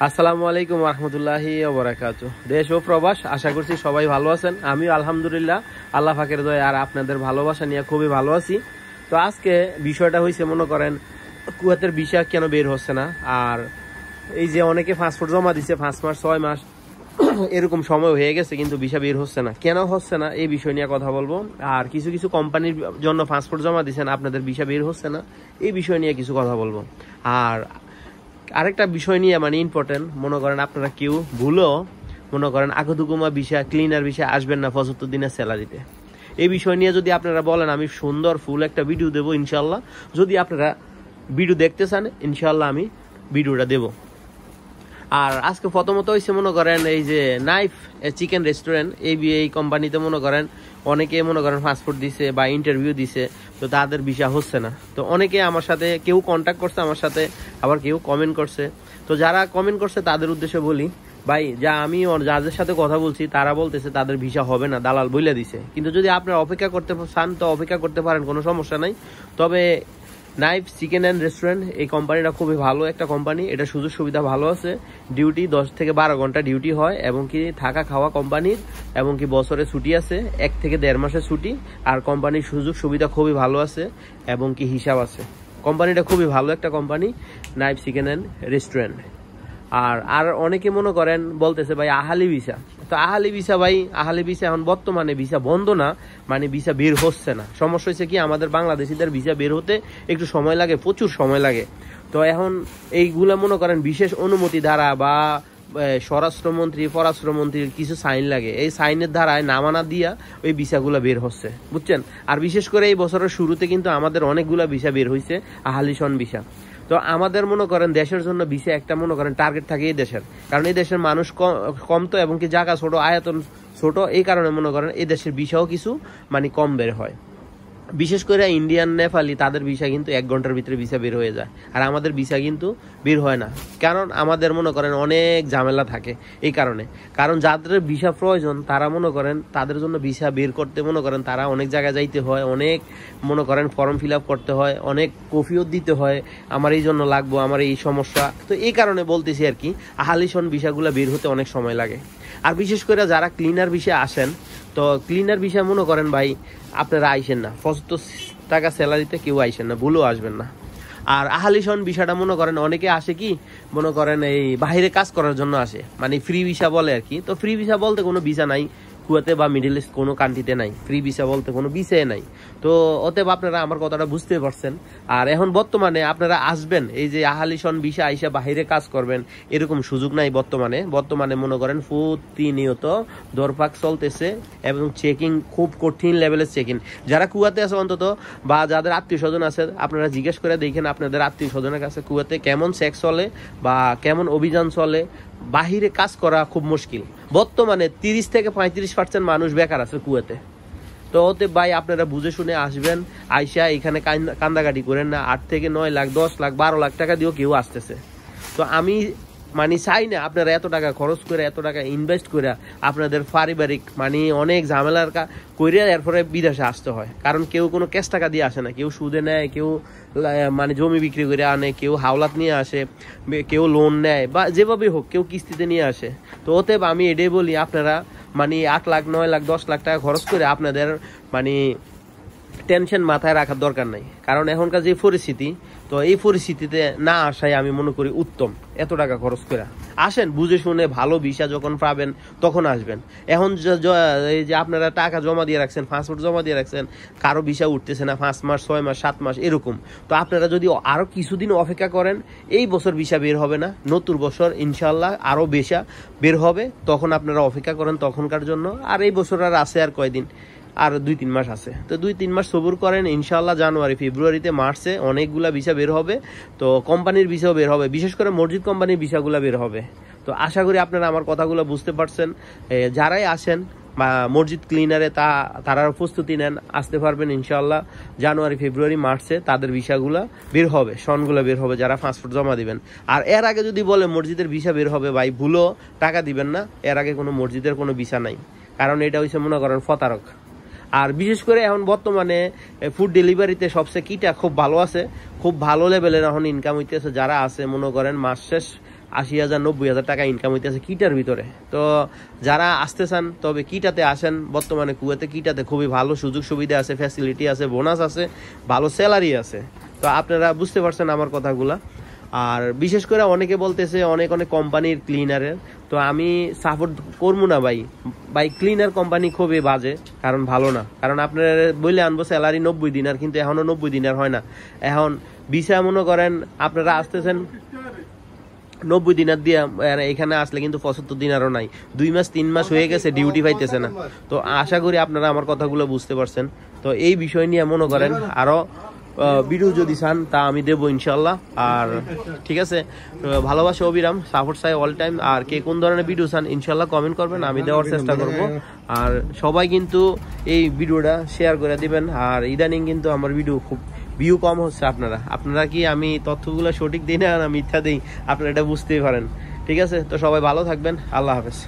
আসসালামু আলাইকুম রহমতুল্লাহি ওয়া বারাকাতুহু। দেশ ও প্রবাস, আশা করছি সবাই ভালো আছেন। আমিও আলহামদুলিল্লাহ আল্লাহ পাকের দয়ায় আর আপনাদের ভালোবাসা নিয়ে খুবই ভালো আছি। তো আজকে বিষয়টা হয়েছে, মনে করেন কুয়েতের ভিসা কেন বের হচ্ছে না, আর এই যে অনেকে পাসপোর্ট জমা দিচ্ছে 5 মাস 6 মাস এরকম সময় হয়ে গেছে কিন্তু ভিসা বের হচ্ছে না, কেন হচ্ছে না এই বিষয় নিয়ে কথা বলবো। আর কিছু কিছু কোম্পানির জন্য পাসপোর্ট জমা দিচ্ছেন, আপনাদের ভিসা বের হচ্ছে না, এই বিষয় নিয়ে কিছু কথা বলবো। আর আরেকটা বিষয় নিয়ে ইম্পর্টেন্ট, মনে করেন আপনারা কেউ ভুলো মনে করেন আগদুকুমা ভিসা, ক্লিনার ভিসা আসবেন না 75 দিনের স্যালারিতে। এই বিষয় নিয়ে যদি আপনারা বলেন, আমি সুন্দর ফুল একটা ভিডিও দেবো ইনশাল্লাহ। যদি আপনারা ভিডিও দেখতে চান ইনশাল্লাহ আমি ভিডিওটা দেব। আর আজকে প্রথমত হয়েছে, মনে করেন এই যে নাইফ চিকেন রেস্টুরেন্ট, এই কোম্পানিতে মনে করেন অনেকে মনে করেন পাসপোর্ট দিছে বা ইন্টারভিউ দিছে, তো তাদের ভিসা হচ্ছে না। তো অনেকে আমার সাথে কেউ কন্ট্যাক্ট করছে আমার সাথে, আবার কেউ কমেন্ট করছে। তো যারা কমেন্ট করছে তাদের উদ্দেশ্যে বলি, ভাই যা আমি যাদের সাথে কথা বলছি তারা বলতেছে তাদের ভিসা হবে না, দালাল বইলা দিছে। কিন্তু যদি আপনারা অপেক্ষা করতে চান তো অপেক্ষা করতে পারেন, কোনো সমস্যা নাই। তবে নাইফ চিকেন অ্যান্ড রেস্টুরেন্ট এই কোম্পানিটা খুবই ভালো একটা কোম্পানি, এটা সুযোগ সুবিধা ভালো আছে। ডিউটি 10 থেকে 12 ঘন্টা ডিউটি হয়, এবং কি থাকা খাওয়া কোম্পানির, এবং কি বছরে ছুটি আছে 1 থেকে 1.5 মাসের ছুটি। আর কোম্পানির সুযোগ সুবিধা খুবই ভালো আছে, এবং কি হিসাব আছে। কোম্পানিটা খুবই ভালো একটা company, knife chicken and restaurant. আর অনেকে মনে করেন বলতেছে ভাই আহালি ভিসা, তো আহালি ভিসা ভাই, আহালি ভিসা এখন বর্তমানে ভিসা বন্ধ না, ভিসা বের হচ্ছে না। সমস্যা হচ্ছে কি, আমাদের বাংলাদেশিদের ভিসা বের হতে একটু সময় লাগে, প্রচুর সময় লাগে। তো এখন এইগুলা মনে করেন বিশেষ অনুমতি দ্বারা বা স্বরাষ্ট্রমন্ত্রী পররাষ্ট্রমন্ত্রীর কিছু সাইন লাগে, এই সাইনের ধারায় নামানা দিয়া ওই ভিসাগুলা বের হচ্ছে, বুঝছেন। আর বিশেষ করে এই বছরের শুরুতে কিন্তু আমাদের অনেকগুলা ভিসা বের হয়েছে, আহালিশন ভিসা। তো আমাদের মনে করেন দেশের জন্য ভিসা একটা মনে করেন টার্গেট থাকে এই দেশের, কারণ এই দেশের মানুষ কম তো, এবং কি জায়গা ছোট, আয়তন ছোট, এই কারণে মনে করেন এই দেশের ভিসাও কিছু কম বের হয়। বিশেষ করে ইন্ডিয়ান নেপালি, তাদের ভিসা কিন্তু 1 ঘন্টার ভিতরে ভিসা বের হয়ে যায়, আর আমাদের ভিসা কিন্তু বের হয় না। কারণ আমাদের মনে করেন অনেক ঝামেলা থাকে এই কারণে। কারণ যাদের ভিসা প্রয়োজন তারা মনে করেন তাদের জন্য ভিসা বের করতে মনে করেন তারা অনেক জায়গায় যাইতে হয়, অনেক মনে করেন ফর্ম ফিল আপ করতে হয়, অনেক কফিও দিতে হয়, আমার এই জন্য লাগবো, আমার এই সমস্যা। তো এই কারণে বলতেছি আর কি, আহালিশন ভিসাগুলো বের হতে অনেক সময় লাগে। আর বিশেষ করে যারা ক্লিনার ভিসা আসেন, তো ক্লিনার ভিসা মনে করেন ভাই আপনারা আইসেন না, 75 টাকা স্যালারিতে কেউ আইসেন না, ভুলেও আসবেন না। আর আহালিশন ভিসাটা মনে করেন অনেকে আসে কি, মনে করেন এই বাইরে কাজ করার জন্য আসে, ফ্রি ভিসা বলে আর কি। তো ফ্রি ভিসা বলতে কোনো ভিসা নাই কুয়েতে বা মিডল ইস্ট কোনো কান্ট্রিতে নাই, ফ্রি ভিসা বলতে কোনো ভিসাই নাই। তো অতএব আপনারা আমার কথাটা বুঝতে পারছেন। আর এখন বর্তমানে আপনারা আসবেন এই যে আহালিশন ভিসা আইসা বাহিরে কাজ করবেন, এরকম সুযোগ নাই বর্তমানে মনে করেন প্রতিনিয়ত দরপাক চলতেছে, এবং চেকিং খুব কঠিন লেভেলের চেকিং। যারা কুয়াতে আছে অন্তত, বা যাদের আত্মীয় স্বজন আছে, আপনারা জিজ্ঞেস করে দেখেন আপনাদের আত্মীয় স্বজনের কাছে কুয়াতে কেমন চেক চলে বা কেমন অভিযান চলে। বাহিরে কাজ করা খুব মুশকিল বর্তমানে, 30 থেকে 35% মানুষ বেকার আছে কুয়েতে। তো ওতে ভাই আপনারা বুঝে শুনে আসবেন, আইসা এখানে কান্দাকাটি করেন না। 8 থেকে 9 লাখ 10 লাখ 12 লাখ টাকা দিয়েও কেউ আসতেছে। তো আমি চাই না আপনারা এত টাকা খরচ করে, এত টাকা ইনভেস্ট করে আপনাদের পারিবারিক অনেক ঝামেলার করে এরপরে বিদেশে আসতে হয়। কারণ কেউ কোনো ক্যাশ টাকা দিয়ে আসে না, কেউ সুদে নেয়, কেউ জমি বিক্রি করে আনে, কেউ হাওলাত নিয়ে আসে, কেউ লোন নেয়, বা যেভাবে হোক কেউ কিস্তিতে নিয়ে আসে। তো অতএব আমি এটাই বলি, আপনারা 8 লাখ 9 লাখ 10 লাখ টাকা খরচ করে আপনাদের টেনশন মাথায় রাখার দরকার নাই। কারণ এখনকার যে পরিস্থিতি, তো এই পরিস্থিতিতে না আসাই আমি মনে করি উত্তম। এত টাকা খরচ করে আসেন, বুঝে শুনে ভালো ভিসা যখন পাবেন তখন আসবেন। এখন এই যে আপনারা টাকা জমা দিয়ে রাখছেন, পাসপোর্ট জমা দিয়ে রাখছেন, কারো ভিসা উঠতেছে না 5 মাস 6 মাস 7 মাস এরকম। তো আপনারা যদি আরো কিছুদিন অপেক্ষা করেন, এই বছর ভিসা বের হবে না, নতুন বছর ইনশাল্লাহ আরো ভিসা বের হবে, তখন আপনারা অপেক্ষা করেন তখনকার জন্য। আর এই বছর আর আছে আর কয়দিন, আর 2-3 মাস আছে, তো 2-3 মাস সবুর করেন। ইনশাল্লাহ জানুয়ারি ফেব্রুয়ারিতে মার্চে অনেকগুলা ভিসা বের হবে, তো কোম্পানির ভিসাও বের হবে, বিশেষ করে মসজিদ কোম্পানির ভিসাগুলো বের হবে। তো আশা করি আপনারা আমার কথাগুলো বুঝতে পারছেন। যারাই আসেন বা মসজিদ ক্লিনারে তারা প্রস্তুতি নেন, আসতে পারবেন ইনশাল্লাহ। জানুয়ারি ফেব্রুয়ারি মার্চে তাদের ভিসাগুলো বের হবে, সনগুলো বের হবে, যারা পাসপোর্ট জমা দিবেন। আর এর আগে যদি বলে মসজিদের ভিসা বের হবে, ভাই ভুলও টাকা দিবেন না, এর আগে কোনো মসজিদের কোনো ভিসা নাই। কারণ এটা হচ্ছে মনে করেন প্রতারক। আর বিশেষ করে এখন বর্তমানে ফুড ডেলিভারিতে সবচেয়ে কিটা খুব ভালো আছে, খুব ভালো লেভেলের এখন ইনকাম হইতেছে। যারা আছে মনে করেন মাস শেষ 80,000 90,000 টাকা ইনকাম হইতেছে কিটার ভিতরে। তো যারা আসতে চান তবে কিটাতে আসেন, বর্তমানে কুয়েতে কিটাতে খুবই ভালো সুযোগ সুবিধা আছে, ফ্যাসিলিটি আছে, বোনাস আছে, ভালো স্যালারি আছে। তো আপনারা বুঝতে পারছেন আমার কথাগুলা। আর বিশেষ করে অনেকে বলতেছে অনেক অনেক কোম্পানির ক্লিনারের, তো আমি সাপোর্ট করবো না ভাই ক্লিনার কোম্পানি খুবই বাজে, কারণ ভালো না। কারণ আপনার বলে আনবো স্যালারি 90 দিনার, কিন্তু এখনো 90 দিনার হয় না। এখন ভিসা মনে করেন আপনারা আসতেছেন 90 দিনার দিয়ে, এখানে আসলে কিন্তু 75 দিনারও নাই, 2 মাস 3 মাস হয়ে গেছে ডিউটি পাইতেছে না। তো আশা করি আপনারা আমার কথাগুলো বুঝতে পারছেন। তো এই বিষয় নিয়ে মনে করেন আরো ভিডিও যদি চান তা আমি দেবো ইনশাল্লাহ। আর ঠিক আছে, ভালোবাসা অবিরাম, সাপোর্ট চাই অল টাইম। আর কে কোন ধরনের ভিডিও চান ইনশাল্লাহ কমেন্ট করবেন, আমি দেওয়ার চেষ্টা করব। আর সবাই কিন্তু এই ভিডিওটা শেয়ার করে দিবেন। আর ইদানিং কিন্তু আমার ভিডিও খুব ভিউ কম হচ্ছে। আপনারা কি আমি তথ্যগুলো সঠিক দিই না মিথ্যা দিই, আপনারা এটা বুঝতেই পারেন। ঠিক আছে, তো সবাই ভালো থাকবেন, আল্লাহ হাফেজ।